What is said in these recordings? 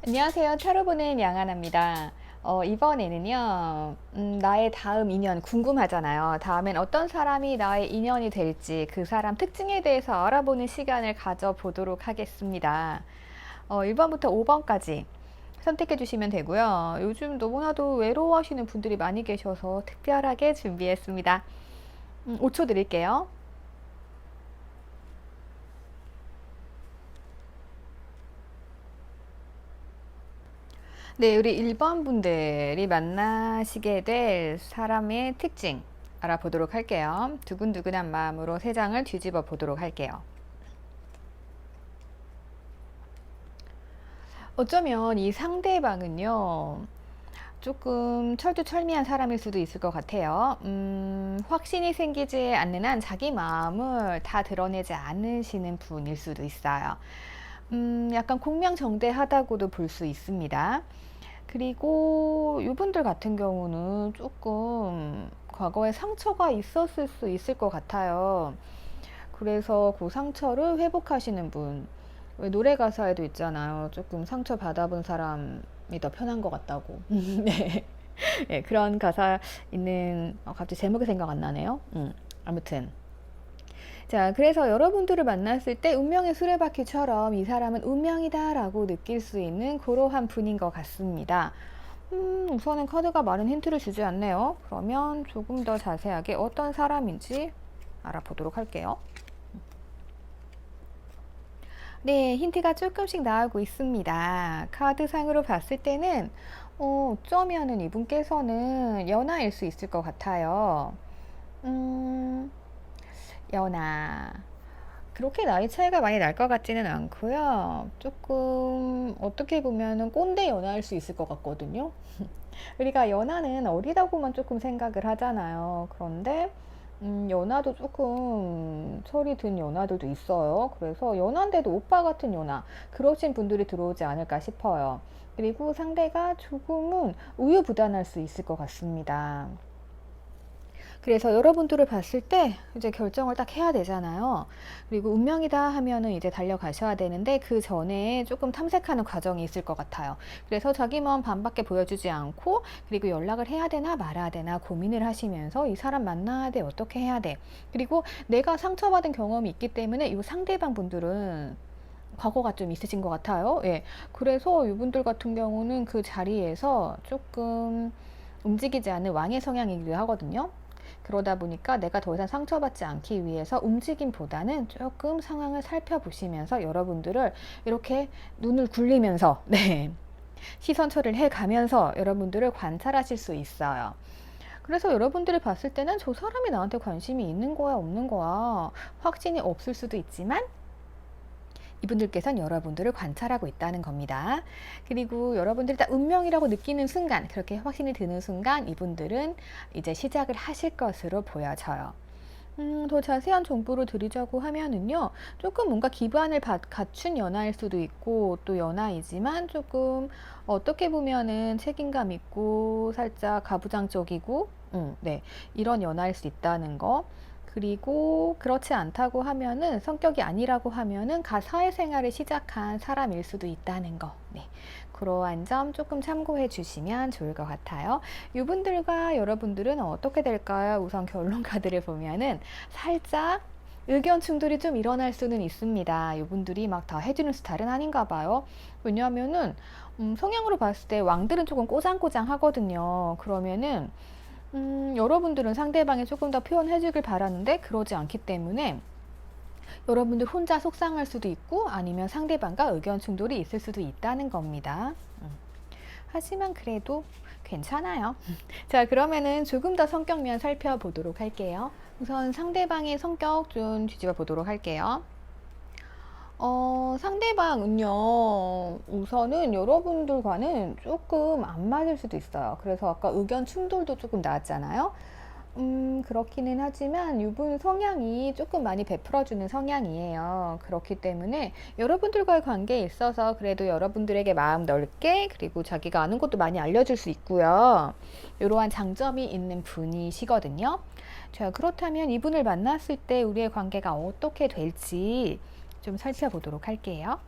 안녕하세요. 타로 보는 양하나입니다. 이번에는요, 나의 다음 인연 궁금하잖아요. 다음엔 어떤 사람이 나의 인연이 될지 그 사람 특징에 대해서 알아보는 시간을 가져보도록 하겠습니다. 1번부터 5번까지 선택해 주시면 되고요. 요즘 너무나도 외로워하시는 분들이 많이 계셔서 특별하게 준비했습니다. 5초 드릴게요. 네, 우리 1번 분들이 만나시게 될 사람의 특징 알아보도록 할게요. 두근두근한 마음으로 3장을 뒤집어 보도록 할게요. 어쩌면 이 상대방은요, 조금 철두철미한 사람일 수도 있을 것 같아요. 확신이 생기지 않는 한 자기 마음을 다 드러내지 않으시는 분일 수도 있어요. 약간 공명정대하다고도 볼 수 있습니다. 그리고 이분들 같은 경우는 조금 과거에 상처가 있었을 수 있을 것 같아요. 그래서 그 상처를 회복하시는 분. 왜 노래 가사에도 있잖아요. 조금 상처 받아본 사람이 더 편한 것 같다고. 네. 네, 그런 가사 있는, 갑자기 제목이 생각 안 나네요. 아무튼. 자, 그래서 여러분들을 만났을 때 운명의 수레바퀴처럼 이 사람은 운명이다 라고 느낄 수 있는 그러한 분인 것 같습니다. 우선은 카드가 많은 힌트를 주지 않네요. 그러면 조금 더 자세하게 어떤 사람인지 알아보도록 할게요. 네, 힌트가 조금씩 나오고 있습니다. 카드상으로 봤을 때는 어쩌면은 이분께서는 연하일 수 있을 것 같아요. 음, 연하. 그렇게 나이 차이가 많이 날 것 같지는 않고요. 조금 어떻게 보면은 꼰대 연하일 수 있을 것 같거든요. 우리가 연하는 어리다고만 조금 생각을 하잖아요. 그런데 연하도 조금 철이 든 연하들도 있어요. 그래서 연하인데도 오빠 같은 연하 그러신 분들이 들어오지 않을까 싶어요. 그리고 상대가 조금은 우유부단할 수 있을 것 같습니다. 그래서 여러분들을 봤을 때 이제 결정을 딱 해야 되잖아요. 그리고 운명이다 하면은 이제 달려가셔야 되는데 그 전에 조금 탐색하는 과정이 있을 것 같아요. 그래서 자기 마음 반밖에 보여주지 않고 그리고 연락을 해야 되나 말아야 되나 고민을 하시면서 이 사람 만나야 돼, 어떻게 해야 돼. 그리고 내가 상처받은 경험이 있기 때문에 이 상대방 분들은 과거가 좀 있으신 것 같아요. 예. 그래서 이분들 같은 경우는 그 자리에서 조금 움직이지 않는 왕의 성향이기도 하거든요. 그러다 보니까 내가 더 이상 상처받지 않기 위해서 움직임보다는 조금 상황을 살펴보시면서 여러분들을 이렇게 눈을 굴리면서 네, 시선 처리를 해가면서 여러분들을 관찰하실 수 있어요. 그래서 여러분들이 봤을 때는 저 사람이 나한테 관심이 있는 거야 없는 거야 확신이 없을 수도 있지만 이분들께서는 여러분들을 관찰하고 있다는 겁니다. 그리고 여러분들이 딱 운명이라고 느끼는 순간, 그렇게 확신이 드는 순간 이분들은 이제 시작을 하실 것으로 보여져요. 더 자세한 정보를 드리자고 하면은요, 조금 뭔가 기반을 갖춘 연하일 수도 있고, 또 연하이지만 조금 어떻게 보면은 책임감 있고, 살짝 가부장적이고, 네, 이런 연하일 수 있다는 거. 그리고 그렇지 않다고 하면은 성격이 아니라고 하면은 사회생활을 시작한 사람일 수도 있다는 거. 네. 그러한 점 조금 참고해 주시면 좋을 것 같아요. 이분들과 여러분들은 어떻게 될까요? 우선 결론 카드를 보면은 살짝 의견 충돌이 좀 일어날 수는 있습니다. 이분들이 막 다 해주는 스타일은 아닌가 봐요. 왜냐하면은 성향으로 봤을 때 왕들은 조금 꼬장꼬장 하거든요. 그러면은 여러분들은 상대방이 조금 더 표현해 주길 바라는데 그러지 않기 때문에 여러분들 혼자 속상할 수도 있고 아니면 상대방과 의견 충돌이 있을 수도 있다는 겁니다. 하지만 그래도 괜찮아요. 자, 그러면은 조금 더 성격면 살펴보도록 할게요. 우선 상대방의 성격 좀 뒤집어 보도록 할게요. 상대방은요, 우선은 여러분들과는 조금 안 맞을 수도 있어요. 그래서 아까 의견 충돌도 조금 나왔잖아요. 그렇기는 하지만 이분 성향이 조금 많이 베풀어주는 성향이에요. 그렇기 때문에 여러분들과의 관계에 있어서 그래도 여러분들에게 마음 넓게 그리고 자기가 아는 것도 많이 알려줄 수 있고요. 이러한 장점이 있는 분이시거든요. 자, 그렇다면 이분을 만났을 때 우리의 관계가 어떻게 될지 좀 살펴보도록 할게요.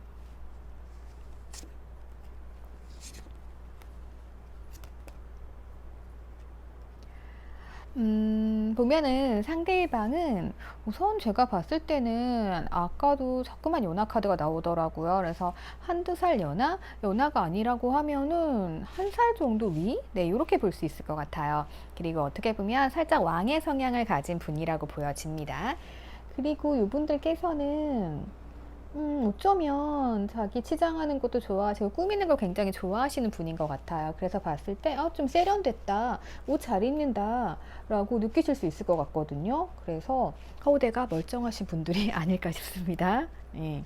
보면은 상대방은 우선 제가 봤을 때는 아까도 자꾸만 연하 카드가 나오더라고요. 그래서 한두 살 연하? 연하가 아니라고 하면은 한 살 정도 위? 네, 이렇게 볼 수 있을 것 같아요. 그리고 어떻게 보면 살짝 왕의 성향을 가진 분이라고 보여집니다. 그리고 이분들께서는 어쩌면 자기 치장하는 것도 좋아하시고 꾸미는 걸 굉장히 좋아하시는 분인 것 같아요. 그래서 봤을 때, 좀 세련됐다, 옷 잘 입는다, 라고 느끼실 수 있을 것 같거든요. 그래서, 내가 멀쩡하신 분들이 아닐까 싶습니다. 예.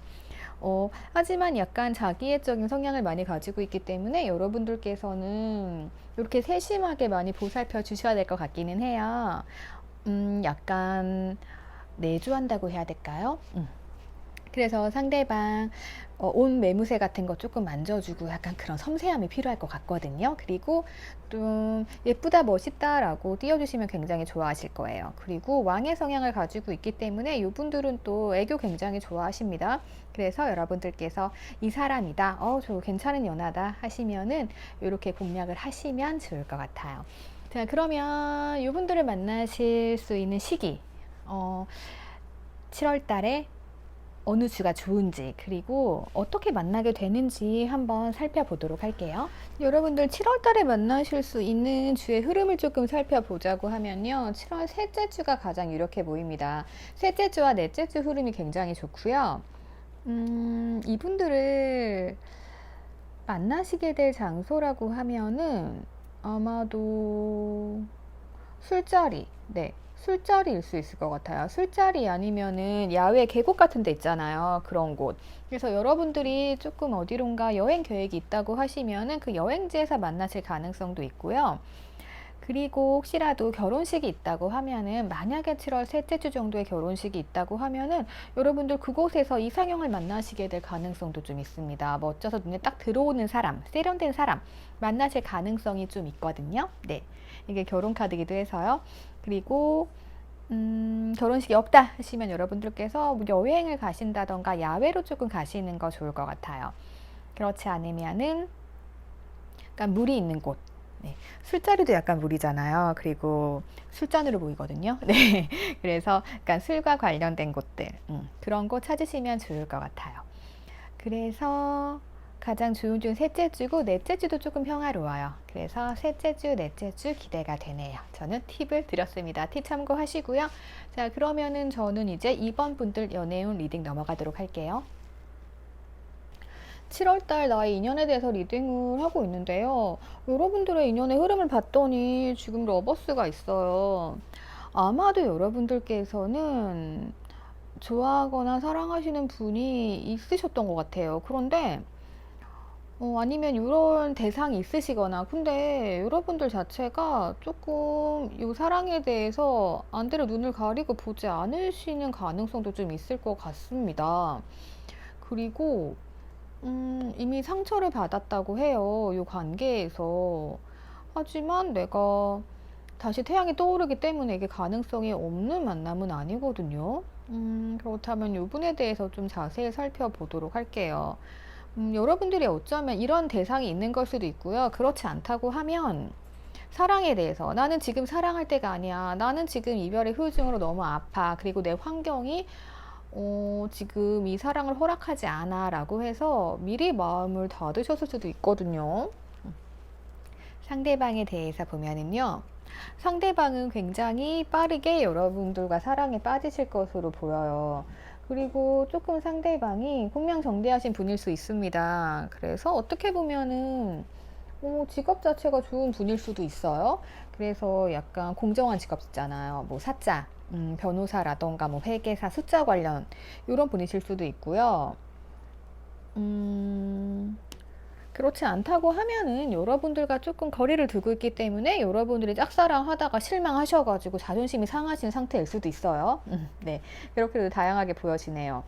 하지만 약간 자기애적인 성향을 많이 가지고 있기 때문에 여러분들께서는 이렇게 세심하게 많이 보살펴 주셔야 될 것 같기는 해요. 약간 내주한다고 해야 될까요? 그래서 상대방 옷 매무새 같은 거 조금 만져주고 약간 그런 섬세함이 필요할 것 같거든요. 그리고 좀 예쁘다 멋있다 라고 띄워주시면 굉장히 좋아하실 거예요. 그리고 왕의 성향을 가지고 있기 때문에 이분들은 또 애교 굉장히 좋아하십니다. 그래서 여러분들께서 이 사람이다, 저 괜찮은 연하다 하시면은 이렇게 공략을 하시면 좋을 것 같아요. 자, 그러면 이분들을 만나실 수 있는 시기, 7월 달에 어느 주가 좋은지, 그리고 어떻게 만나게 되는지 한번 살펴보도록 할게요. 여러분들 7월 달에 만나실 수 있는 주의 흐름을 조금 살펴보자고 하면요, 7월 셋째 주가 가장 유력해 보입니다. 셋째 주와 넷째 주 흐름이 굉장히 좋고요. 이분들을 만나시게 될 장소라고 하면은 아마도 술자리, 네, 술자리일 수 있을 것 같아요. 술자리 아니면은 야외 계곡 같은 데 있잖아요. 그런 곳. 그래서 여러분들이 조금 어디론가 여행 계획이 있다고 하시면은 그 여행지에서 만나실 가능성도 있고요. 그리고 혹시라도 결혼식이 있다고 하면은, 만약에 7월 셋째 주 정도에 결혼식이 있다고 하면은 여러분들 그곳에서 이상형을 만나시게 될 가능성도 좀 있습니다. 멋져서 눈에 딱 들어오는 사람, 세련된 사람 만나실 가능성이 좀 있거든요. 네, 이게 결혼 카드기도 해서요. 그리고 결혼식이 없다 하시면 여러분들께서 여행을 가신다던가 야외로 조금 가시는 거 좋을 것 같아요. 그렇지 않으면은 약간 물이 있는 곳. 네, 술자리도 약간 물이잖아요. 그리고 술잔으로 보이거든요. 네, 그래서 약간 술과 관련된 곳들, 그런 곳 찾으시면 좋을 것 같아요. 그래서 가장 좋은 주는 셋째 주고 넷째 주도 조금 평화로워요. 그래서 셋째 주, 넷째 주 기대가 되네요. 저는 팁을 드렸습니다. 팁 참고하시고요. 자, 그러면은 저는 이제 2번 분들 연애운 리딩 넘어가도록 할게요. 7월달 나의 인연에 대해서 리딩을 하고 있는데요. 여러분들의 인연의 흐름을 봤더니 지금 러버스가 있어요. 아마도 여러분들께서는 좋아하거나 사랑하시는 분이 있으셨던 것 같아요. 그런데 아니면 이런 대상이 있으시거나, 근데 여러분들 자체가 조금 이 사랑에 대해서 안대로 눈을 가리고 보지 않으시는 가능성도 좀 있을 것 같습니다. 그리고 이미 상처를 받았다고 해요. 이 관계에서. 하지만 내가 다시 태양이 떠오르기 때문에 이게 가능성이 없는 만남은 아니거든요. 그렇다면 이분에 대해서 좀 자세히 살펴보도록 할게요. 여러분들이 어쩌면 이런 대상이 있는 걸 수도 있고요. 그렇지 않다고 하면 사랑에 대해서, 나는 지금 사랑할 때가 아니야. 나는 지금 이별의 후유증으로 너무 아파. 그리고 내 환경이 지금 이 사랑을 허락하지 않아 라고 해서 미리 마음을 닫으셨을 수도 있거든요. 상대방에 대해서 보면은요, 상대방은 굉장히 빠르게 여러분들과 사랑에 빠지실 것으로 보여요. 그리고 조금 상대방이 공명정대하신 분일 수 있습니다. 그래서 어떻게 보면은 직업 자체가 좋은 분일 수도 있어요. 그래서 약간 공정한 직업 있잖아요. 뭐 사자, 변호사라던가 뭐 회계사, 숫자 관련 이런 분이실 수도 있고요. 그렇지 않다고 하면은 여러분들과 조금 거리를 두고 있기 때문에 여러분들이 짝사랑 하다가 실망하셔가지고 자존심이 상하신 상태일 수도 있어요. 네, 그렇게도 다양하게 보여지네요.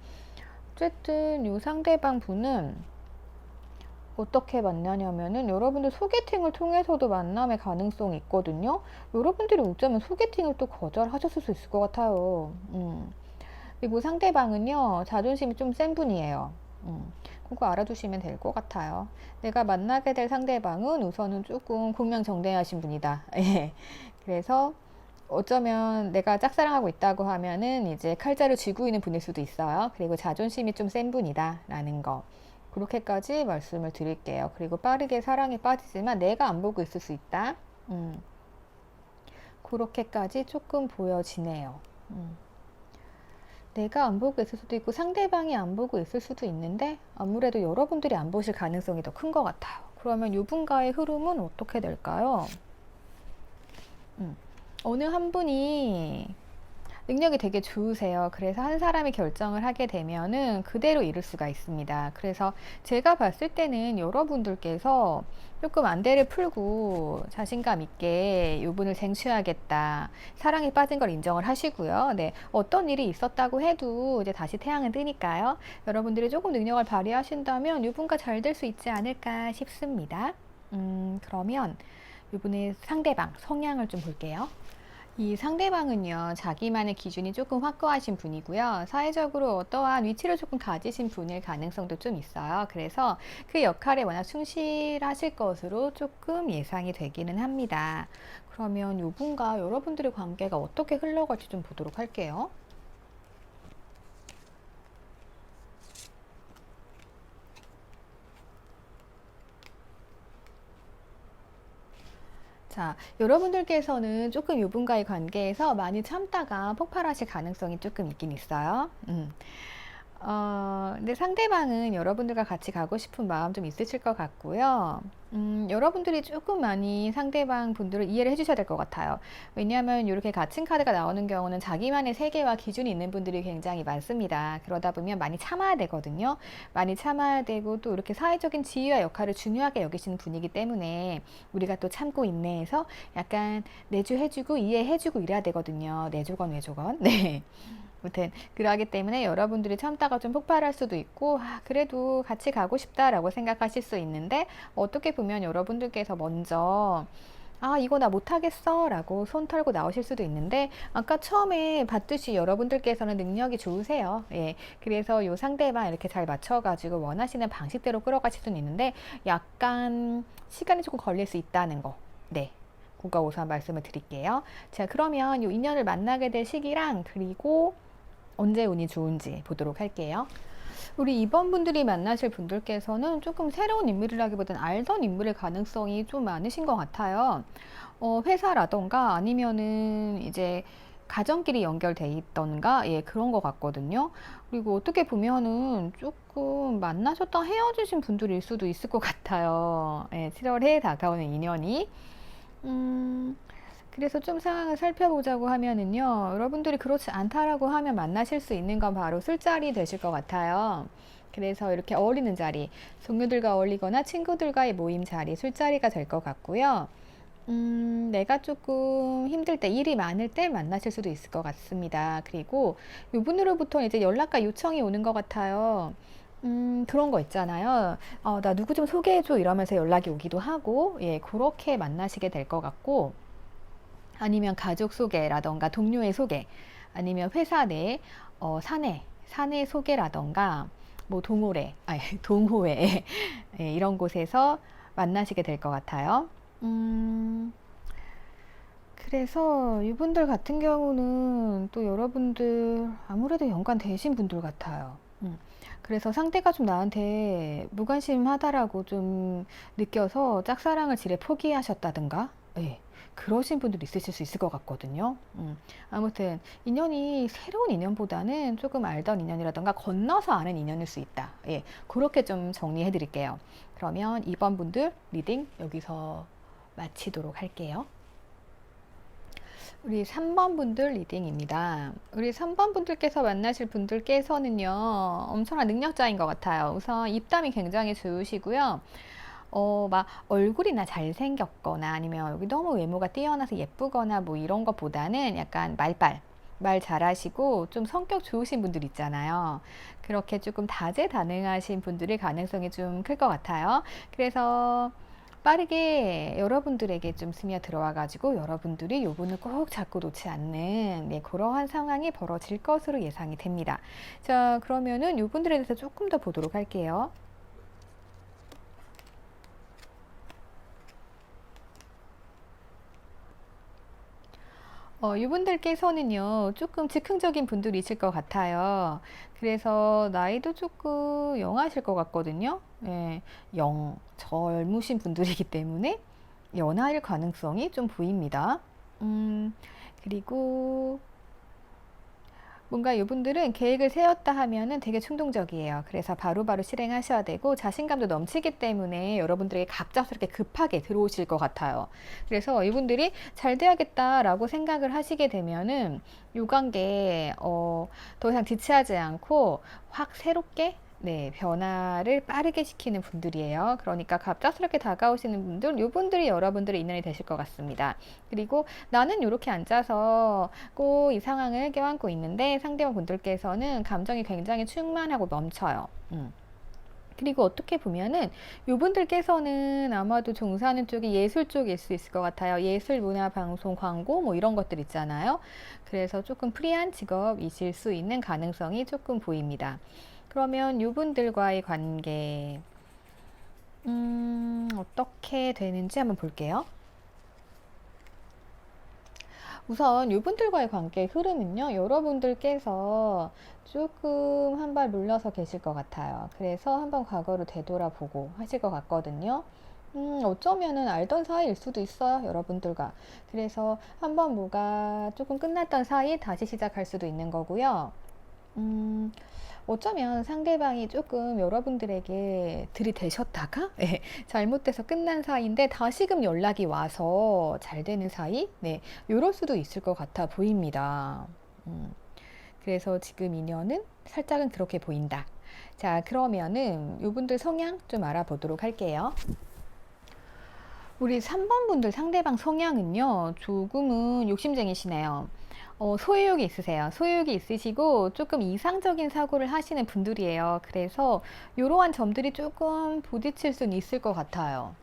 어쨌든 이 상대방 분은 어떻게 만나냐면은 여러분들 소개팅을 통해서도 만남의 가능성이 있거든요. 여러분들이 어쩌면 소개팅을 또 거절하셨을 수 있을 것 같아요. 그리고 상대방은요, 자존심이 좀 센 분이에요. 그거 알아두시면 될 것 같아요. 내가 만나게 될 상대방은 우선은 조금 공명정대하신 분이다. 예. 그래서 어쩌면 내가 짝사랑하고 있다고 하면은 이제 칼자루 쥐고 있는 분일 수도 있어요. 그리고 자존심이 좀 센 분이다 라는 거. 그렇게까지 말씀을 드릴게요. 그리고 빠르게 사랑에 빠지지만 내가 안 보고 있을 수 있다. 그렇게까지 조금 보여지네요. 내가 안 보고 있을 수도 있고 상대방이 안 보고 있을 수도 있는데 아무래도 여러분들이 안 보실 가능성이 더 큰 것 같아요. 그러면 이분과의 흐름은 어떻게 될까요? 어느 한 분이 능력이 되게 좋으세요. 그래서 한 사람이 결정을 하게 되면은 그대로 이룰 수가 있습니다. 그래서 제가 봤을 때는 여러분들께서 조금 안대를 풀고 자신감 있게 이분을 쟁취하겠다. 사랑에 빠진 걸 인정을 하시고요. 네. 어떤 일이 있었다고 해도 이제 다시 태양은 뜨니까요. 여러분들이 조금 능력을 발휘하신다면 이분과 잘 될 수 있지 않을까 싶습니다. 그러면 이분의 상대방 성향을 좀 볼게요. 이 상대방은요, 자기만의 기준이 조금 확고하신 분이고요. 사회적으로 어떠한 위치를 조금 가지신 분일 가능성도 좀 있어요. 그래서 그 역할에 워낙 충실하실 것으로 조금 예상이 되기는 합니다. 그러면 이분과 여러분들의 관계가 어떻게 흘러갈지 좀 보도록 할게요. 자, 여러분들께서는 조금 이분과의 관계에서 많이 참다가 폭발하실 가능성이 조금 있긴 있어요. 근데 상대방은 여러분들과 같이 가고 싶은 마음 좀 있으실 것 같고요. 여러분들이 조금 많이 상대방 분들을 이해를 해주셔야 될 것 같아요. 왜냐하면 이렇게 갇힌 카드가 나오는 경우는 자기만의 세계와 기준이 있는 분들이 굉장히 많습니다. 그러다 보면 많이 참아야 되거든요. 많이 참아야 되고 또 이렇게 사회적인 지위와 역할을 중요하게 여기시는 분이기 때문에 우리가 또 참고 인내해서 약간 내주해주고 이해해주고 이래야 되거든요. 내조건 외조건. 네. 아무튼 그러하기 때문에 여러분들이 참다가 좀 폭발할 수도 있고 그래도 같이 가고 싶다라고 생각하실 수 있는데 어떻게 보면 여러분들께서 먼저 이거 나 못하겠어 라고 손 털고 나오실 수도 있는데 아까 처음에 봤듯이 여러분들께서는 능력이 좋으세요. 예. 그래서 요 상대방 이렇게 잘 맞춰가지고 원하시는 방식대로 끌어가실 수는 있는데 약간 시간이 조금 걸릴 수 있다는 거. 네. 그거 우선 말씀을 드릴게요. 자, 그러면 요 인연을 만나게 될 시기랑 그리고 언제 운이 좋은지 보도록 할게요. 우리 이번 분들이 만나실 분들께서는 조금 새로운 인물이라기보다는 알던 인물일 가능성이 좀 많으신 것 같아요. 회사라던가 아니면은 이제 가정끼리 연결돼 있던가 예 그런 것 같거든요. 그리고 어떻게 보면은 조금 만나셨다 헤어지신 분들일 수도 있을 것 같아요. 예, 7월에 다가오는 인연이. 그래서 좀 상황을 살펴보자고 하면은요, 여러분들이 그렇지 않다라고 하면 만나실 수 있는 건 바로 술자리 되실 것 같아요. 그래서 이렇게 어울리는 자리, 동료들과 어울리거나 친구들과의 모임 자리, 술자리가 될 것 같고요. 내가 조금 힘들 때, 일이 많을 때 만나실 수도 있을 것 같습니다. 그리고 이분으로부터 이제 연락과 요청이 오는 것 같아요. 그런 거 있잖아요. 나 누구 좀 소개해줘 이러면서 연락이 오기도 하고, 예, 그렇게 만나시게 될 것 같고, 아니면 가족 소개라던가 동료의 소개, 아니면 회사 내 사내 소개라던가 뭐 동호회, 아니 동호회 예, 이런 곳에서 만나시게 될 것 같아요. 그래서 이분들 같은 경우는 또 여러분들 아무래도 연관되신 분들 같아요. 그래서 상대가 좀 나한테 무관심하다라고 좀 느껴서 짝사랑을 지레 포기하셨다든가, 예, 그러신 분들 있으실 수 있을 것 같거든요. 아무튼 인연이 새로운 인연보다는 조금 알던 인연이라던가 건너서 아는 인연일 수 있다. 예, 그렇게 좀 정리해 드릴게요. 그러면 2번 분들 리딩 여기서 마치도록 할게요. 우리 3번 분들 리딩입니다. 우리 3번 분들께서 만나실 분들께서는요, 엄청난 능력자인 것 같아요. 우선 입담이 굉장히 좋으시고요. 막 얼굴이나 잘생겼거나 아니면 여기 너무 외모가 뛰어나서 예쁘거나 뭐 이런 것보다는 약간 말 잘하시고 좀 성격 좋으신 분들 있잖아요. 그렇게 조금 다재다능하신 분들의 가능성이 좀 클 것 같아요. 그래서 빠르게 여러분들에게 좀 스며 들어와 가지고 여러분들이 요분을 꼭 잡고 놓지 않는 네, 그러한 상황이 벌어질 것으로 예상이 됩니다. 자, 그러면은 요분들에 대해서 조금 더 보도록 할게요. 이분들께서는요, 조금 즉흥적인 분들이실 것 같아요. 그래서 나이도 조금 영하실 것 같거든요. 예, 젊으신 분들이기 때문에 연하일 가능성이 좀 보입니다. 음, 그리고 뭔가 이분들은 계획을 세웠다 하면은 되게 충동적이에요. 그래서 바로바로 실행하셔야 되고 자신감도 넘치기 때문에 여러분들에게 갑작스럽게 급하게 들어오실 것 같아요. 그래서 이분들이 잘 돼야겠다라고 생각을 하시게 되면은 요 관계 더 이상 지체하지 않고 확 새롭게 변화를 빠르게 시키는 분들이에요. 그러니까 갑작스럽게 다가오시는 분들, 요분들이 여러분들의 인연이 되실 것 같습니다. 그리고 나는 이렇게 앉아서 꼭 이 상황을 껴안고 있는데 상대방 분들께서는 감정이 굉장히 충만하고 넘쳐요. 그리고 어떻게 보면은 요분들께서는 아마도 종사하는 쪽이 예술 쪽일 수 있을 것 같아요. 예술, 문화, 방송, 광고 뭐 이런 것들 있잖아요. 그래서 조금 프리한 직업이실 수 있는 가능성이 조금 보입니다. 그러면 요분들과의 관계 어떻게 되는지 한번 볼게요. 우선 이분들과의 관계의 흐름은요, 여러분들께서 조금 한 발 물러서 계실 것 같아요. 그래서 한번 과거로 되돌아보고 하실 것 같거든요. 어쩌면은 알던 사이일 수도 있어요, 여러분들과. 그래서 한번 뭐가 조금 끝났던 사이 다시 시작할 수도 있는 거고요. 음, 어쩌면 상대방이 조금 여러분들에게 들이대셨다가 잘못돼서 끝난 사이인데 다시금 연락이 와서 잘 되는 사이? 요럴 수도 있을 것 같아 보입니다. 그래서 지금 인연은 살짝은 그렇게 보인다. 자, 그러면은 이분들 성향 좀 알아보도록 할게요. 우리 3번 분들 상대방 성향은요, 조금은 욕심쟁이시네요. 소유욕이 있으세요. 소유욕이 있으시고 조금 이상적인 사고를 하시는 분들이에요. 그래서 이러한 점들이 조금 부딪힐 수는 있을 것 같아요.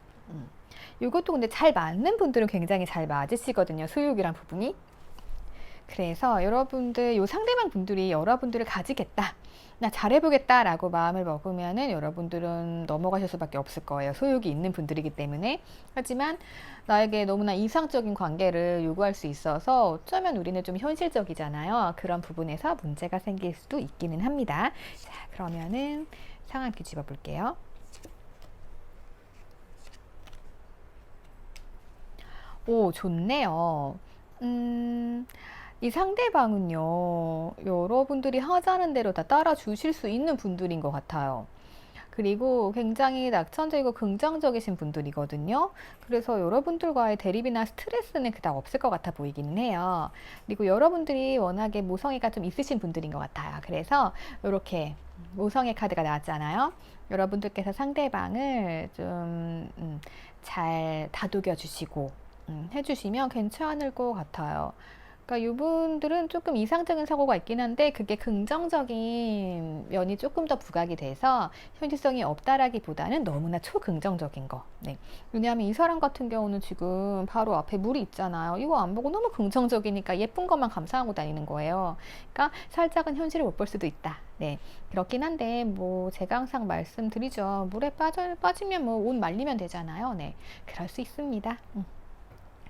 이것도 근데 잘 맞는 분들은 굉장히 잘 맞으시거든요. 소유욕이란 부분이. 그래서 여러분들, 요 상대방 분들이 여러분들을 가지겠다. 나 잘해보겠다 라고 마음을 먹으면은 여러분들은 넘어가실 수밖에 없을 거예요. 소욕이 있는 분들이기 때문에. 하지만 나에게 너무나 이상적인 관계를 요구할 수 있어서 어쩌면 우리는 좀 현실적이잖아요. 그런 부분에서 문제가 생길 수도 있기는 합니다. 자, 그러면은 상황 뒤집어 볼게요. 오, 좋네요. 이 상대방은요, 여러분들이 하자는 대로 다 따라주실 수 있는 분들인 것 같아요. 그리고 굉장히 낙천적이고 긍정적이신 분들이거든요. 그래서 여러분들과의 대립이나 스트레스는 그닥 없을 것 같아 보이기는 해요. 그리고 여러분들이 워낙에 모성애가 좀 있으신 분들인 것 같아요. 그래서 이렇게 모성애 카드가 나왔잖아요. 여러분들께서 상대방을 좀 잘 다독여 주시고 해주시면 괜찮을 것 같아요. 그러니까 이분들은 조금 이상적인 사고가 있긴 한데 그게 긍정적인 면이 조금 더 부각이 돼서 현실성이 없다라기보다는 너무나 초긍정적인 거. 네. 왜냐하면 이 사람 같은 경우는 지금 바로 앞에 물이 있잖아요. 이거 안 보고 너무 긍정적이니까 예쁜 것만 감상하고 다니는 거예요. 그러니까 살짝은 현실을 못 볼 수도 있다. 네. 그렇긴 한데 뭐 제가 항상 말씀드리죠. 물에 빠지면 뭐 옷 말리면 되잖아요. 네. 그럴 수 있습니다.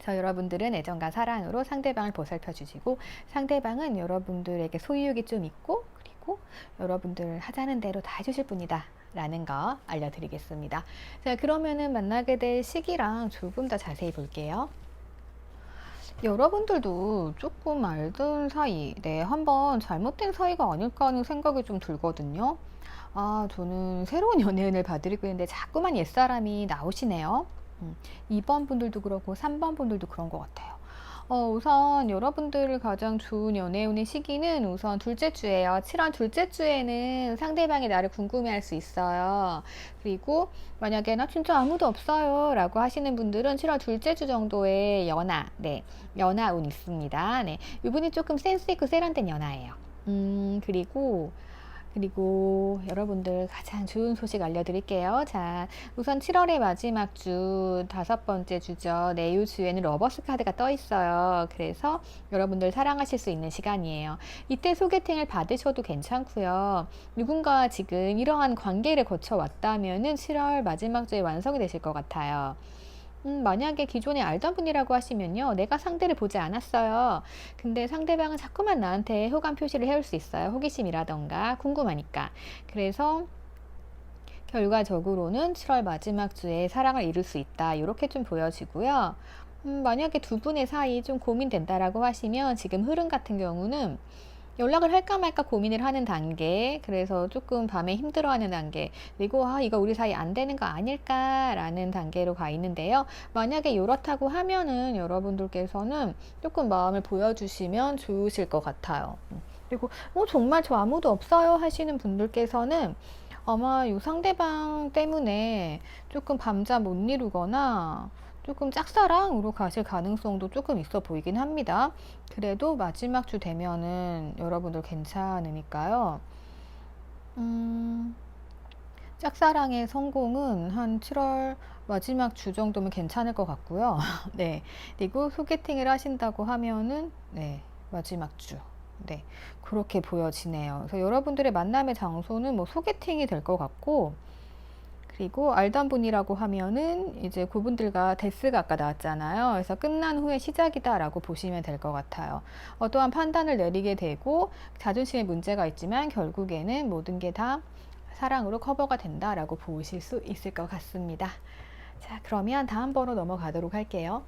그래서 여러분들은 애정과 사랑으로 상대방을 보살펴 주시고 상대방은 여러분들에게 소유욕이 좀 있고 그리고 여러분들 하자는 대로 다 해주실 분이다 라는 거 알려드리겠습니다. 자, 그러면은 만나게 될 시기랑 조금 더 자세히 볼게요. 여러분들도 조금 알던 사이, 한번 잘못된 사이가 아닐까 하는 생각이 좀 들거든요. 아, 저는 새로운 연애운을 봐드리고 있는데 자꾸만 옛사람이 나오시네요. 2번 분들도 그렇고 3번 분들도 그런 것 같아요. 우선 여러분들을 가장 좋은 연애운의 시기는 우선 둘째 주예요. 7월 둘째 주에는 상대방이 나를 궁금해할 수 있어요. 그리고 만약에 나 진짜 아무도 없어요 라고 하시는 분들은 7월 둘째 주 정도의 연하운 있습니다. 이분이 조금 센스 있고 세련된 연하예요. 그리고 여러분들 가장 좋은 소식 알려드릴게요. 자, 우선 7월의 마지막 주, 5번째 주죠. 이 주에는 러버스 카드가 떠 있어요. 그래서 여러분들 사랑하실 수 있는 시간이에요. 이때 소개팅을 받으셔도 괜찮고요. 누군가 지금 이러한 관계를 거쳐왔다면은 7월 마지막 주에 완성이 되실 것 같아요. 만약에 기존에 알던 분이라고 하시면요. 내가 상대를 보지 않았어요. 근데 상대방은 자꾸만 나한테 호감 표시를 해올 수 있어요. 호기심이라던가 궁금하니까. 그래서 결과적으로는 7월 마지막 주에 사랑을 이룰 수 있다. 이렇게 좀 보여지고요. 만약에 두 분의 사이 좀 고민된다라고 하시면 지금 흐름 같은 경우는 연락을 할까 말까 고민을 하는 단계, 그래서 조금 밤에 힘들어하는 단계, 그리고 이거 우리 사이 안 되는 거 아닐까라는 단계로 가 있는데요. 만약에 이렇다고 하면은 여러분들께서는 조금 마음을 보여주시면 좋으실 것 같아요. 그리고 정말 저 아무도 없어요 하시는 분들께서는 아마 이 상대방 때문에 조금 밤잠 못 이루거나 조금 짝사랑으로 가실 가능성도 조금 있어 보이긴 합니다. 그래도 마지막 주 되면은 여러분들 괜찮으니까요. 음, 짝사랑의 성공은 한 7월 마지막 주 정도면 괜찮을 것 같고요. 네. 그리고 소개팅을 하신다고 하면은, 네, 마지막 주. 네. 그렇게 보여지네요. 그래서 여러분들의 만남의 장소는 뭐 소개팅이 될 것 같고, 그리고 알던 분이라고 하면은 이제 그분들과 데스가 아까 나왔잖아요. 그래서 끝난 후에 시작이다라고 보시면 될 것 같아요. 어떠한 판단을 내리게 되고 자존심에 문제가 있지만 결국에는 모든 게 다 사랑으로 커버가 된다라고 보실 수 있을 것 같습니다. 자, 그러면 다음 번호 넘어가도록 할게요.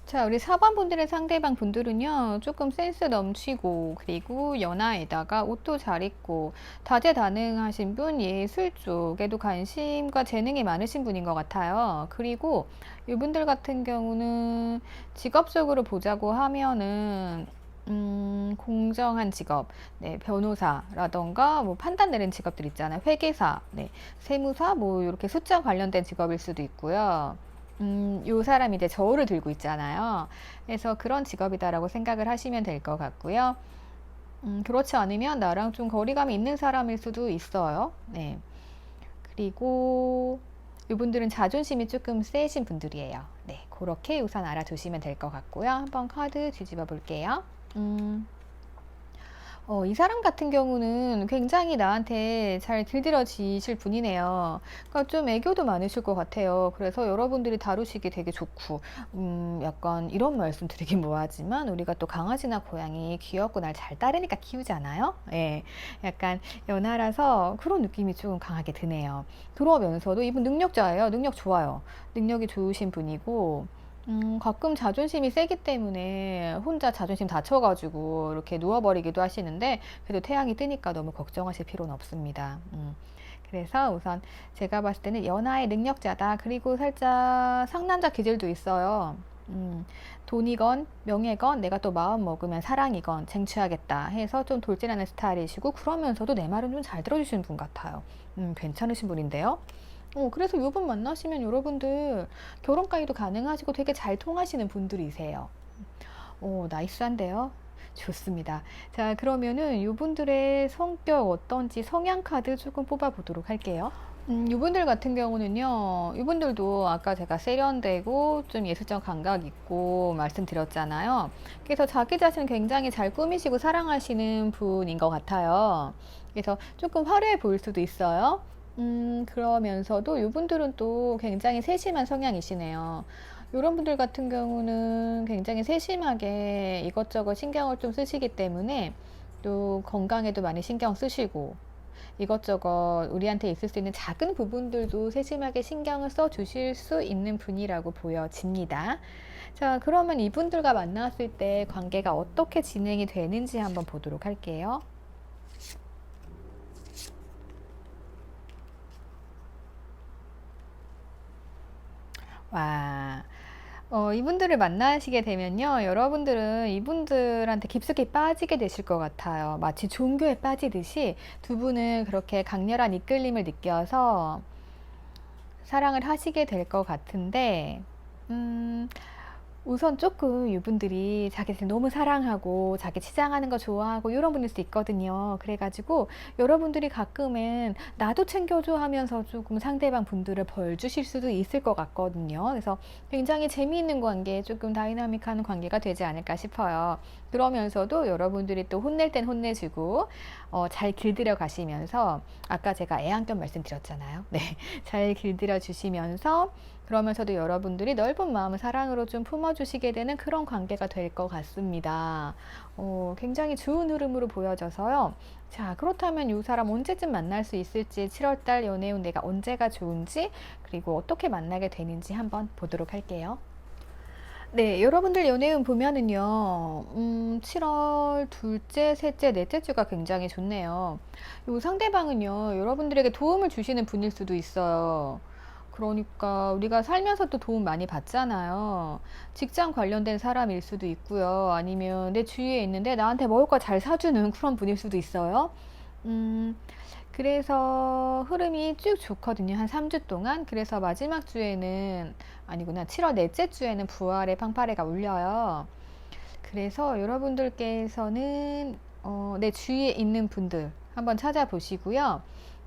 자, 우리 4번 분들의 상대방 분들은요, 조금 센스 넘치고, 그리고 연하에다가 옷도 잘 입고, 다재다능하신 분, 예술 쪽에도 관심과 재능이 많으신 분인 것 같아요. 그리고 이분들 같은 경우는 직업적으로 보자고 하면은, 공정한 직업, 네, 변호사라던가, 뭐 판단 내리는 직업들 있잖아요. 회계사, 네, 세무사, 뭐 이렇게 숫자 관련된 직업일 수도 있고요. 요 사람이 이제 저울을 들고 있잖아요. 그래서 그런 직업이다라고 생각을 하시면 될 것 같고요. 그렇지 않으면 나랑 좀 거리감이 있는 사람일 수도 있어요. 네. 그리고 이분들은 자존심이 조금 세신 분들이에요. 네. 그렇게 우선 알아두시면 될 것 같고요. 한번 카드 뒤집어 볼게요. 이 사람 같은 경우는 굉장히 나한테 잘 들들어지실 분이네요. 그러니까 좀 애교도 많으실 것 같아요. 그래서 여러분들이 다루시기 되게 좋고, 약간 이런 말씀 드리긴 뭐하지만, 우리가 또 강아지나 고양이 귀엽고 날 잘 따르니까 키우잖아요? 예. 약간 연하라서 그런 느낌이 좀 강하게 드네요. 그러면서도 이분 능력자예요. 능력 좋아요. 능력이 좋으신 분이고, 가끔 자존심이 세기 때문에 혼자 자존심 다쳐가지고 이렇게 누워버리기도 하시는데, 그래도 태양이 뜨니까 너무 걱정하실 필요는 없습니다. 그래서 우선 제가 봤을 때는 연하의 능력자다. 그리고 살짝 상남자 기질도 있어요. 돈이건 명예건 내가 또 마음 먹으면 사랑이건 쟁취하겠다 해서 좀 돌진하는 스타일이시고, 그러면서도 내 말은 좀 잘 들어주시는 분 같아요. 괜찮으신 분인데요. 그래서 요분 만나시면 여러분들 결혼까지도 가능하시고 되게 잘 통하시는 분들이세요. 나이스한데요? 좋습니다. 자, 그러면은 이분들의 성격 어떤지 성향 카드 조금 뽑아 보도록 할게요. 이분들 같은 경우는요, 이분들도 아까 제가 세련되고 좀 예술적 감각 있고 말씀드렸잖아요. 그래서 자기 자신을 굉장히 잘 꾸미시고 사랑하시는 분인 것 같아요. 그래서 조금 화려해 보일 수도 있어요. 그러면서도 이분들은 또 굉장히 세심한 성향이시네요. 이런 분들 같은 경우는 굉장히 세심하게 이것저것 신경을 좀 쓰시기 때문에 또 건강에도 많이 신경 쓰시고, 이것저것 우리한테 있을 수 있는 작은 부분들도 세심하게 신경을 써 주실 수 있는 분이라고 보여집니다. 자, 그러면 이분들과 만났을 때 관계가 어떻게 진행이 되는지 한번 보도록 할게요. 와, 이분들을 만나시게 되면요, 여러분들은 이분들한테 깊숙이 빠지게 되실 것 같아요. 마치 종교에 빠지듯이 두 분은 그렇게 강렬한 이끌림을 느껴서 사랑을 하시게 될 것 같은데, 음, 우선 조금 이분들이 자기를 너무 사랑하고 자기 치장하는 거 좋아하고 이런 분일 수 있거든요. 그래가지고 여러분들이 가끔은 나도 챙겨줘 하면서 조금 상대방 분들을 벌 주실 수도 있을 것 같거든요. 그래서 굉장히 재미있는 관계, 조금 다이나믹한 관계가 되지 않을까 싶어요. 그러면서도 여러분들이 또 혼낼 땐 혼내주고, 잘 길들여 가시면서, 아까 제가 애완견 말씀드렸잖아요. 네. 잘 길들여 주시면서 그러면서도 여러분들이 넓은 마음을 사랑으로 좀 품어주시게 되는 그런 관계가 될 것 같습니다. 굉장히 좋은 흐름으로 보여져서요. 자, 그렇다면 이 사람 언제쯤 만날 수 있을지, 7월달 연애운 내가 언제가 좋은지, 그리고 어떻게 만나게 되는지 한번 보도록 할게요. 네, 여러분들 연애운 보면은요, 7월 둘째, 셋째, 넷째 주가 굉장히 좋네요. 요 상대방은요, 여러분들에게 도움을 주시는 분일 수도 있어요. 그러니까 우리가 살면서 또 도움 많이 받잖아요. 직장 관련된 사람일 수도 있고요. 아니면 내 주위에 있는데 나한테 먹을 거 잘 사주는 그런 분일 수도 있어요. 음, 그래서 흐름이 쭉 좋거든요. 한 3주 동안. 그래서 마지막 주에는, 아니구나, 7월 넷째 주에는 부활의 팡파레가 울려요. 그래서 여러분들께서는 내 주위에 있는 분들 한번 찾아보시고요.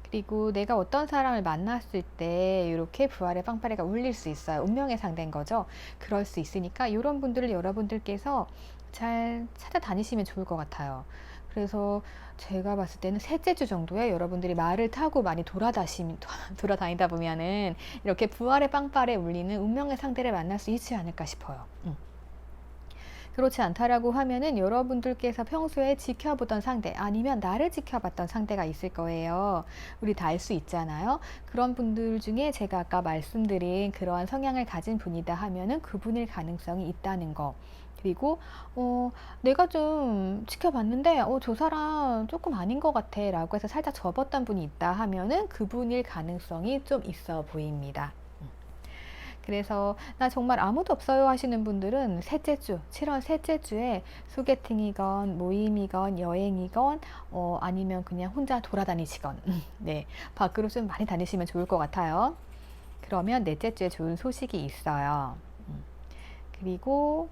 그리고 내가 어떤 사람을 만났을 때 이렇게 부활의 빵빠레가 울릴 수 있어요. 운명의 상대인 거죠. 그럴 수 있으니까 이런 분들을 여러분들께서 잘 찾아다니시면 좋을 것 같아요. 그래서 제가 봤을 때는 셋째 주 정도에 여러분들이 말을 타고 많이 돌아다니다 보면은 이렇게 부활의 빵빠레 울리는 운명의 상대를 만날 수 있지 않을까 싶어요. 그렇지 않다라고 하면은 여러분들께서 평소에 지켜보던 상대, 아니면 나를 지켜봤던 상대가 있을 거예요. 우리 다 알 수 있잖아요. 그런 분들 중에 제가 아까 말씀드린 그러한 성향을 가진 분이다 하면은 그분일 가능성이 있다는 거. 그리고 내가 좀 지켜봤는데 저 사람 조금 아닌 것 같아 라고 해서 살짝 접었던 분이 있다 하면은 그분일 가능성이 좀 있어 보입니다. 그래서 나 정말 아무도 없어요 하시는 분들은 셋째 주, 7월 셋째 주에 소개팅이건 모임이건 여행이건 아니면 그냥 혼자 돌아다니시건 네, 밖으로 좀 많이 다니시면 좋을 것 같아요. 그러면 넷째 주에 좋은 소식이 있어요. 그리고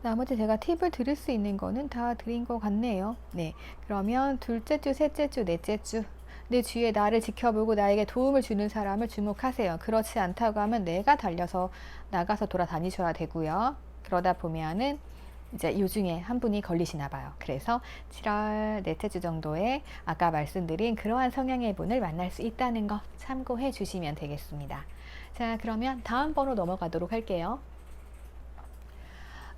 나머지 제가 팁을 드릴 수 있는 거는 다 드린 것 같네요. 네, 그러면 둘째 주, 셋째 주, 넷째 주, 내 주위에 나를 지켜보고 나에게 도움을 주는 사람을 주목하세요. 그렇지 않다고 하면 내가 달려서 나가서 돌아다니셔야 되고요. 그러다 보면은 이제 요 중에 한 분이 걸리시나 봐요. 그래서 7월 넷째 주 정도에 아까 말씀드린 그러한 성향의 분을 만날 수 있다는 거 참고해 주시면 되겠습니다. 자, 그러면 다음 번호 넘어가도록 할게요.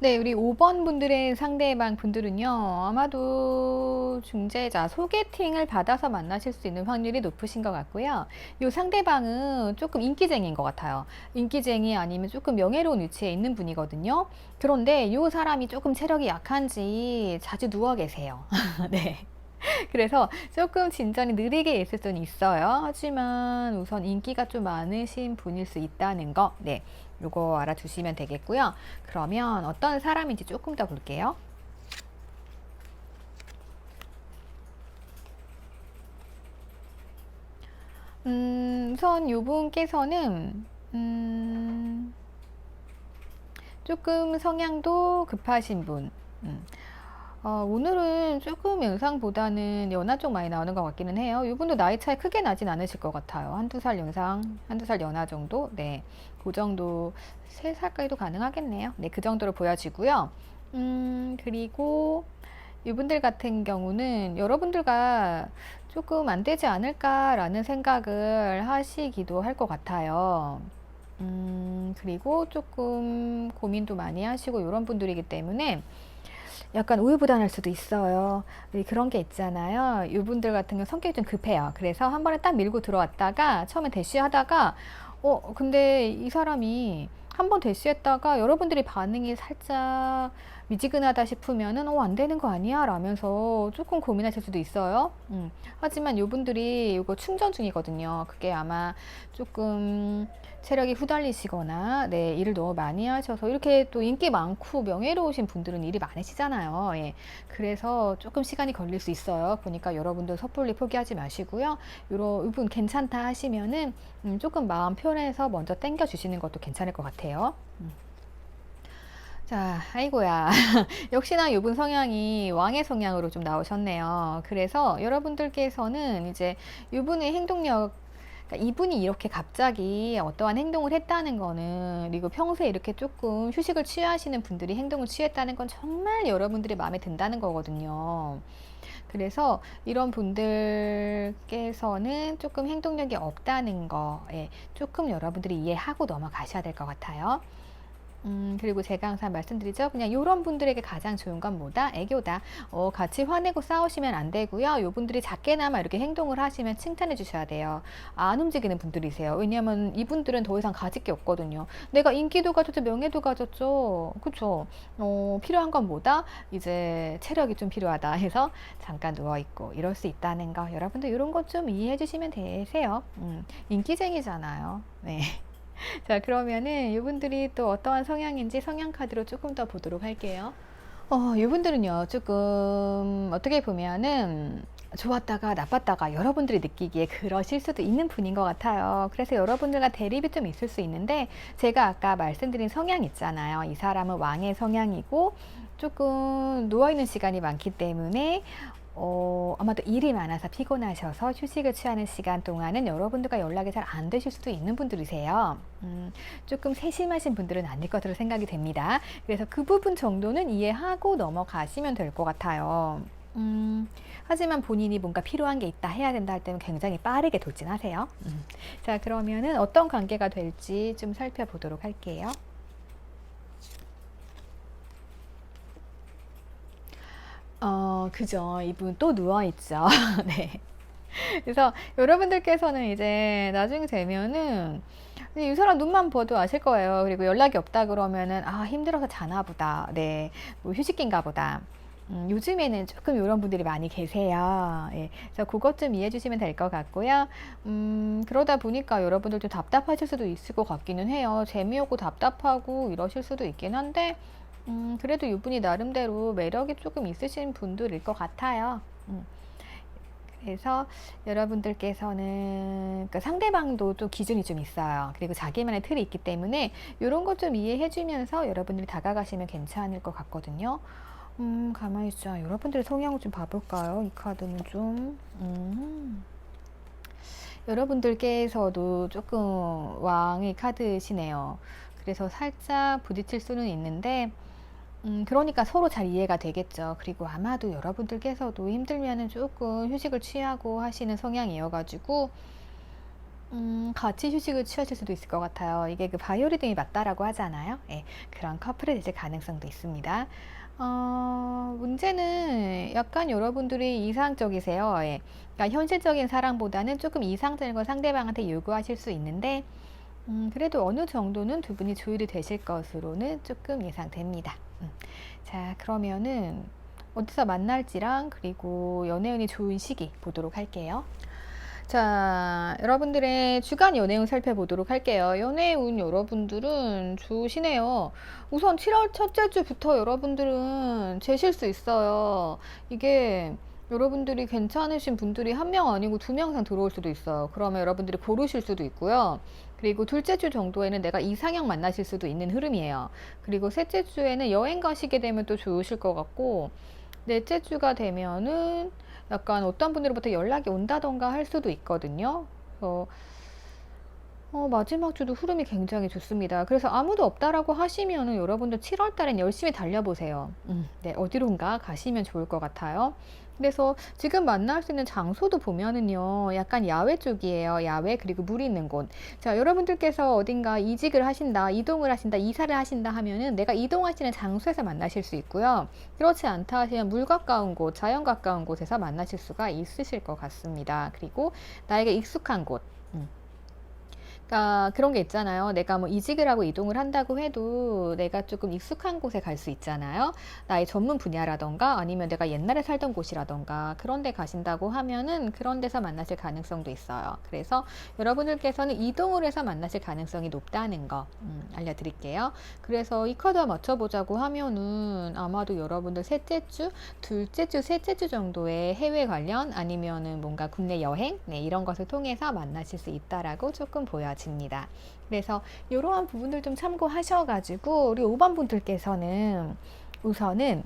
네, 우리 5번 분들의 상대방 분들은요, 아마도 중재자, 소개팅을 받아서 만나실 수 있는 확률이 높으신 것 같고요. 요 상대방은 조금 인기쟁이인 것 같아요. 인기쟁이 아니면 조금 명예로운 위치에 있는 분이거든요. 그런데 요 사람이 조금 체력이 약한지 자주 누워 계세요. 네. 그래서 조금 진전이 느리게 있을 수는 있어요. 하지만 우선 인기가 좀 많으신 분일 수 있다는 거, 네, 요거 알아두시면 되겠고요. 그러면 어떤 사람인지 조금 더 볼게요. 우선 요분께서는 조금 성향도 급하신 분. 오늘은 조금 영상보다는 연하 쪽 많이 나오는 것 같기는 해요. 이분도 나이 차이 크게 나진 않으실 것 같아요. 한두 살 영상, 한두 살 연하 정도? 네. 그 정도, 3살까지도 가능하겠네요. 네, 그 정도로 보여지고요. 그리고 이분들 같은 경우는 여러분들과 조금 안 되지 않을까라는 생각을 하시기도 할 것 같아요. 그리고 조금 고민도 많이 하시고 이런 분들이기 때문에 약간 우유부단할 수도 있어요. 그런 게 있잖아요. 이분들 같은 경우 성격이 좀 급해요. 그래서 한 번에 딱 밀고 들어왔다가 처음에 대쉬하다가 근데 이 사람이 한 번 대쉬했다가 여러분들이 반응이 살짝 미지근하다 싶으면은 안 되는 거 아니야? 라면서 조금 고민하실 수도 있어요. 하지만 이분들이 이거 충전 중이거든요. 그게 아마 조금 체력이 후달리시거나 네, 일을 너무 많이 하셔서 이렇게 또 인기 많고 명예로우신 분들은 일이 많으시잖아요. 예. 그래서 조금 시간이 걸릴 수 있어요. 보니까 여러분들 섣불리 포기하지 마시고요. 이분 괜찮다 하시면은 조금 마음 편해서 먼저 땡겨 주시는 것도 괜찮을 것 같아요. 자, 아이고야. 역시나 이분 성향이 왕의 성향으로 좀 나오셨네요. 그래서 여러분들께서는 이제 이분의 행동력 그러니까 이분이 이렇게 갑자기 어떠한 행동을 했다는 거는, 그리고 평소에 이렇게 조금 휴식을 취하시는 분들이 행동을 취했다는 건 정말 여러분들이 마음에 든다는 거거든요. 그래서 이런 분들께서는 조금 행동력이 없다는 거에 조금 여러분들이 이해하고 넘어가셔야 될 것 같아요. 그리고 제가 항상 말씀드리죠. 그냥 요런 분들에게 가장 좋은 건 뭐다? 애교다. 같이 화내고 싸우시면 안 되고요. 요 분들이 작게나마 이렇게 행동을 하시면 칭찬해 주셔야 돼요. 안 움직이는 분들이세요. 왜냐면 이분들은 더 이상 가질 게 없거든요. 내가 인기도 가졌죠, 명예도 가졌죠. 그쵸? 필요한 건 뭐다? 이제 체력이 좀 필요하다 해서 잠깐 누워있고 이럴 수 있다는 거. 여러분들 이런 것 좀 이해해 주시면 되세요. 인기쟁이잖아요. 네. 자, 그러면은 이분들이 또 어떠한 성향인지 성향 카드로 조금 더 보도록 할게요. 이분들은요, 조금 어떻게 보면은 좋았다가 나빴다가 여러분들이 느끼기에 그러실 수도 있는 분인 것 같아요. 그래서 여러분들과 대립이 좀 있을 수 있는데, 제가 아까 말씀드린 성향 있잖아요. 이 사람은 왕의 성향이고 조금 누워있는 시간이 많기 때문에 아마도 일이 많아서 피곤하셔서 휴식을 취하는 시간 동안은 여러분들과 연락이 잘 안 되실 수도 있는 분들이세요. 조금 세심하신 분들은 아닐 것으로 생각이 됩니다. 그래서 그 부분 정도는 이해하고 넘어가시면 될 것 같아요. 하지만 본인이 뭔가 필요한 게 있다, 해야 된다 할 때는 굉장히 빠르게 돌진하세요. 자, 그러면은 어떤 관계가 될지 좀 살펴보도록 할게요. 그죠. 이분 또 누워있죠. 네. 그래서 여러분들께서는 이제 나중에 되면은 이 사람 눈만 봐도 아실 거예요. 그리고 연락이 없다 그러면은 아, 힘들어서 자나 보다. 네. 뭐 휴식기인가 보다. 요즘에는 조금 이런 분들이 많이 계세요. 예. 그래서 그것 좀 이해해 주시면 될 것 같고요. 그러다 보니까 여러분들도 답답하실 수도 있을 것 같기는 해요. 재미없고 답답하고 이러실 수도 있긴 한데, 그래도 이분이 나름대로 매력이 조금 있으신 분들일 것 같아요. 그래서 여러분들께서는 그러니까 상대방도 또 기준이 좀 있어요. 그리고 자기만의 틀이 있기 때문에 이런 것 좀 이해해 주면서 여러분들이 다가가시면 괜찮을 것 같거든요. 가만히 있자. 여러분들의 성향을 좀 봐볼까요? 이 카드는 좀 여러분들께서도 조금 왕의 카드시네요. 그래서 살짝 부딪힐 수는 있는데, 그러니까 서로 잘 이해가 되겠죠. 그리고 아마도 여러분들께서도 힘들면은 조금 휴식을 취하고 하시는 성향이어가지고, 같이 휴식을 취하실 수도 있을 것 같아요. 이게 그 바이오리듬이 맞다라고 하잖아요. 예, 그런 커플이 되실 가능성도 있습니다. 문제는 약간 여러분들이 이상적이세요. 예. 그러니까 현실적인 사랑보다는 조금 이상적인 걸 상대방한테 요구하실 수 있는데, 그래도 어느 정도는 두 분이 조율이 되실 것으로는 조금 예상됩니다. 자, 그러면은 어디서 만날지랑 그리고 연애운이 좋은 시기 보도록 할게요. 자, 여러분들의 주간 연애운 살펴보도록 할게요. 연애운 여러분들은 좋으시네요. 우선 7월 첫째 주부터 여러분들은 재실 수 있어요. 이게 여러분들이 괜찮으신 분들이 한 명 아니고 두 명 이상 들어올 수도 있어요. 그러면 여러분들이 고르실 수도 있고요. 그리고 둘째 주 정도에는 내가 이상형 만나실 수도 있는 흐름이에요. 그리고 셋째 주에는 여행 가시게 되면 또 좋으실 것 같고, 넷째 주가 되면은 약간 어떤 분으로부터 연락이 온다던가 할 수도 있거든요. 그래서 마지막 주도 흐름이 굉장히 좋습니다. 그래서 아무도 없다라고 하시면은 여러분들 7월 달엔 열심히 달려보세요. 네, 어디론가 가시면 좋을 것 같아요. 그래서 지금 만날 수 있는 장소도 보면은요, 약간 야외 쪽이에요. 야외, 그리고 물 있는 곳. 자, 여러분들께서 어딘가 이직을 하신다, 이동을 하신다, 이사를 하신다 하면은 내가 이동하시는 장소에서 만나실 수 있고요. 그렇지 않다 하시면 물 가까운 곳, 자연 가까운 곳에서 만나실 수가 있으실 것 같습니다. 그리고 나에게 익숙한 곳. 그러니까 그런 게 있잖아요. 내가 뭐 이직을 하고 이동을 한다고 해도 내가 조금 익숙한 곳에 갈 수 있잖아요. 나의 전문 분야라던가 아니면 내가 옛날에 살던 곳이라던가 그런 데 가신다고 하면은 그런 데서 만나실 가능성도 있어요. 그래서 여러분들께서는 이동을 해서 만나실 가능성이 높다는 거 알려드릴게요. 그래서 이 카드 맞춰보자고 하면은 아마도 여러분들 셋째 주, 둘째 주, 셋째 주 정도의 해외 관련 아니면은 뭔가 국내 여행 네, 이런 것을 통해서 만나실 수 있다라고 조금 보여집니다. 그래서 이러한 부분들 좀 참고하셔가지고 우리 5번 분들께서는 우선은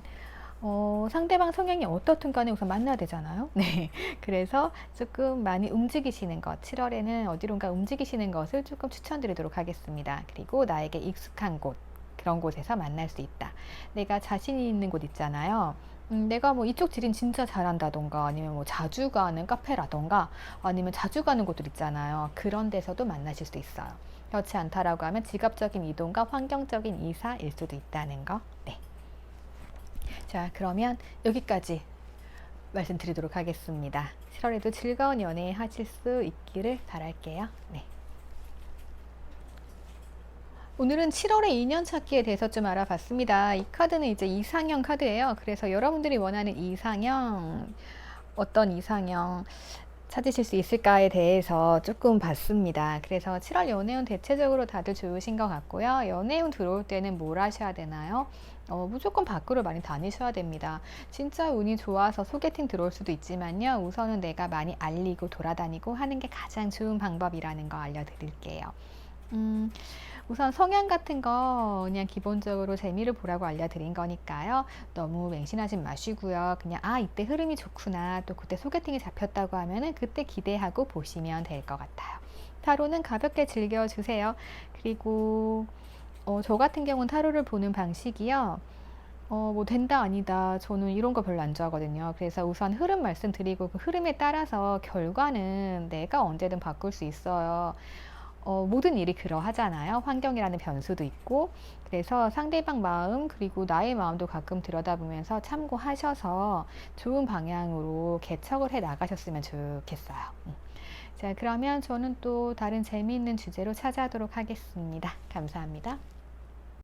상대방 성향이 어떻든 간에 우선 만나야 되잖아요. 네. 그래서 조금 많이 움직이시는 것, 7월에는 어디론가 움직이시는 것을 조금 추천드리도록 하겠습니다. 그리고 나에게 익숙한 곳, 그런 곳에서 만날 수 있다. 내가 자신이 있는 곳 있잖아요. 내가 뭐 이쪽 지린 진짜 잘한다던가 아니면 뭐 자주 가는 카페라던가 아니면 자주 가는 곳들 있잖아요. 그런 데서도 만나실 수 있어요. 그렇지 않다라고 하면 직업적인 이동과 환경적인 이사일 수도 있다는 거. 네. 자, 그러면 여기까지 말씀드리도록 하겠습니다. 7월에도 즐거운 연애 하실 수 있기를 바랄게요. 네. 오늘은 7월의 인연 찾기에 대해서 좀 알아봤습니다. 이 카드는 이제 이상형 카드예요. 그래서 여러분들이 원하는 이상형, 어떤 이상형 찾으실 수 있을까에 대해서 조금 봤습니다. 그래서 7월 연애운 대체적으로 다들 좋으신 것 같고요. 연애운 들어올 때는 뭘 하셔야 되나요? 무조건 밖으로 많이 다니셔야 됩니다. 진짜 운이 좋아서 소개팅 들어올 수도 있지만요. 우선은 내가 많이 알리고 돌아다니고 하는 게 가장 좋은 방법이라는 거 알려드릴게요. 우선 성향 같은 거 그냥 기본적으로 재미를 보라고 알려드린 거니까요. 너무 맹신하지 마시고요. 그냥 이때 흐름이 좋구나. 또 그때 소개팅이 잡혔다고 하면은 그때 기대하고 보시면 될 것 같아요. 타로는 가볍게 즐겨주세요. 그리고 저 같은 경우는 타로를 보는 방식이요. 뭐 된다 아니다. 저는 이런 거 별로 안 좋아하거든요. 그래서 우선 흐름 말씀드리고 그 흐름에 따라서 결과는 내가 언제든 바꿀 수 있어요. 모든 일이 그러하잖아요. 환경이라는 변수도 있고. 그래서 상대방 마음 그리고 나의 마음도 가끔 들여다보면서 참고하셔서 좋은 방향으로 개척을 해 나가셨으면 좋겠어요. 자, 그러면 저는 또 다른 재미있는 주제로 찾아오도록 하겠습니다. 감사합니다.